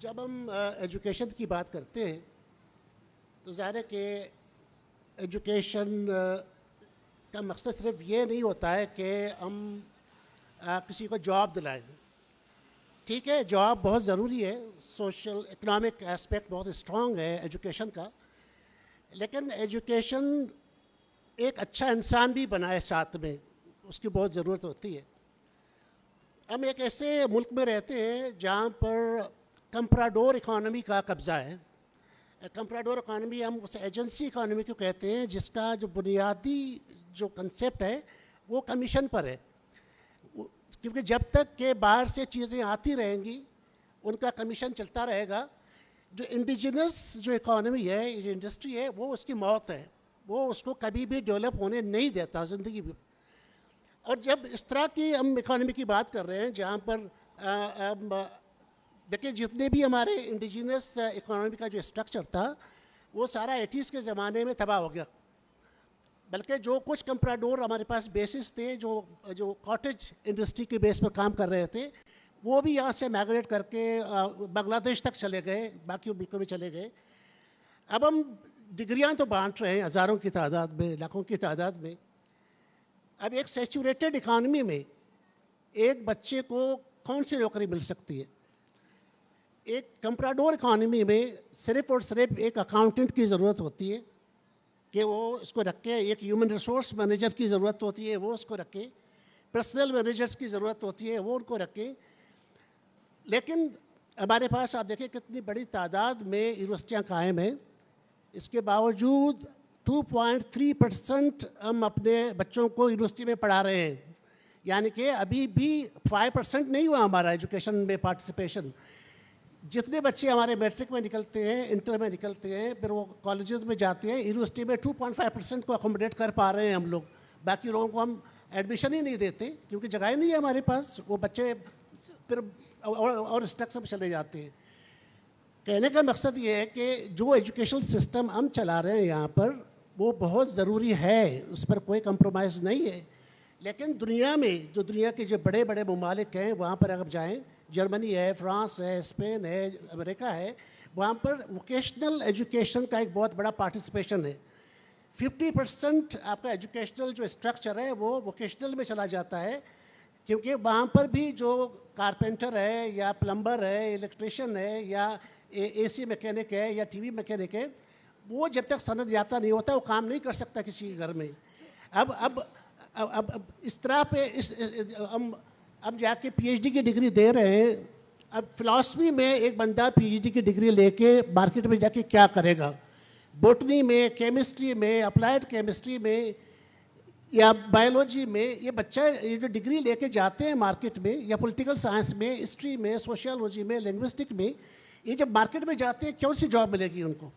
جب ہم ایجوکیشن کی بات کرتے ہیں تو ظاہر ہے کہ ایجوکیشن کا مقصد صرف یہ نہیں ہوتا ہے کہ ہم کسی کو جاب دلائیں. ٹھیک ہے، جاب بہت ضروری ہے، سوشل اکنامک اسپیکٹ بہت اسٹرانگ ہے ایجوکیشن کا، لیکن ایجوکیشن ایک اچھا انسان بھی بنائے ساتھ میں، اس کی بہت ضرورت ہوتی ہے. ہم ایک ایسے ملک میں رہتے ہیں جہاں پر کمپراڈور اکانومی کا قبضہ ہے. کمپراڈور اکانومی ہم اسے ایجنسی اکانومی کو کہتے ہیں، جس کا جو بنیادی جو کنسیپٹ ہے وہ کمیشن پر ہے، کیونکہ جب تک کہ باہر سے چیزیں آتی رہیں گی ان کا کمیشن چلتا رہے گا. جو انڈیجنس جو اکانومی ہے، جو انڈسٹری ہے، وہ اس کی موت ہے، وہ اس کو کبھی بھی ڈیولپ ہونے نہیں دیتا زندگی میں. اور جب اس طرح کی ہم اکانومی کی بات کر رہے ہیں جہاں پر دیکھیں جتنے بھی ہمارے انڈیجنس اکانومی کا جو اسٹرکچر تھا وہ سارا 80s کے زمانے میں تباہ ہو گیا. بلکہ جو کچھ کمپراڈور ہمارے پاس بیسز تھے جو کاٹیج انڈسٹری کے بیس پر کام کر رہے تھے، وہ بھی یہاں سے مائگریٹ کر کے بنگلہ دیش تک چلے گئے، باقی ملکوں میں چلے گئے. اب ہم ڈگریاں تو بانٹ رہے ہیں ہزاروں کی تعداد میں، لاکھوں کی تعداد میں. اب ایک سیچوریٹڈ اکانومی میں ایک بچے کو کون سی نوکری مل سکتی ہے؟ ایک کمپراڈور اکانومی میں صرف اور صرف ایک اکاؤنٹنٹ کی ضرورت ہوتی ہے کہ وہ اس کو رکھے، ایک ہیومن ریسورس مینیجر کی ضرورت ہوتی ہے وہ اس کو رکھے، پرسنل مینیجرز کی ضرورت ہوتی ہے وہ ان کو رکھے. لیکن ہمارے پاس آپ دیکھیں کتنی بڑی تعداد میں یونیورسٹیاں قائم ہیں، اس کے باوجود 2.3% ہم اپنے بچوں کو یونیورسٹی میں پڑھا رہے ہیں. یعنی کہ ابھی بھی 5% نہیں ہوا ہمارا ایجوکیشن میں پارٹیسپیشن. جتنے بچے ہمارے میٹرک میں نکلتے ہیں، انٹر میں نکلتے ہیں، پھر وہ کالجز میں جاتے ہیں، یونیورسٹی میں 2.5% کو اکوموڈیٹ کر پا رہے ہیں ہم لوگ. باقی لوگوں کو ہم ایڈمیشن ہی نہیں دیتے کیونکہ جگہ ہی نہیں ہے ہمارے پاس. وہ بچے پھر اور اسٹرکچر میں چلے جاتے ہیں. کہنے کا مقصد یہ ہے کہ جو ایجوکیشن سسٹم ہم چلا رہے ہیں یہاں پر وہ بہت ضروری ہے، اس پر کوئی کمپرومائز نہیں ہے. لیکن دنیا میں جو دنیا کے جو بڑے بڑے ممالک ہیں وہاں پر اگر جائیں، جرمنی ہے، فرانس ہے، اسپین ہے، امریکہ ہے، وہاں پر ووکیشنل ایجوکیشن کا ایک بہت بڑا پارٹیسپیشن ہے. 50% آپ کا ایجوکیشنل جو اسٹرکچر ہے وہ ووکیشنل میں چلا جاتا ہے، کیونکہ وہاں پر بھی جو کارپینٹر ہے یا پلمبر ہے، الیکٹریشین ہے یا اے سی میکینک ہے یا ٹی وی میکینک ہے، وہ جب تک سند یافتہ نہیں ہوتا وہ کام نہیں کر سکتا کسی کے گھر میں. اب اس طرح پہ ہم اب جا کے پی ایچ ڈی کی ڈگری دے رہے ہیں. اب فلاسفی میں ایک بندہ پی ایچ ڈی کی ڈگری لے کے مارکیٹ میں جا کے کیا کرے گا؟ بوٹنی میں، کیمسٹری میں، اپلائڈ کیمسٹری میں یا بایولوجی میں یہ بچہ یہ جو ڈگری لے کے جاتے ہیں مارکیٹ میں، یا پولیٹیکل سائنس میں، ہسٹری میں، سوشیالوجی میں، لنگوسٹک میں، یہ جب مارکیٹ میں جاتے ہیں کون سی جاب ملے گی ان کو؟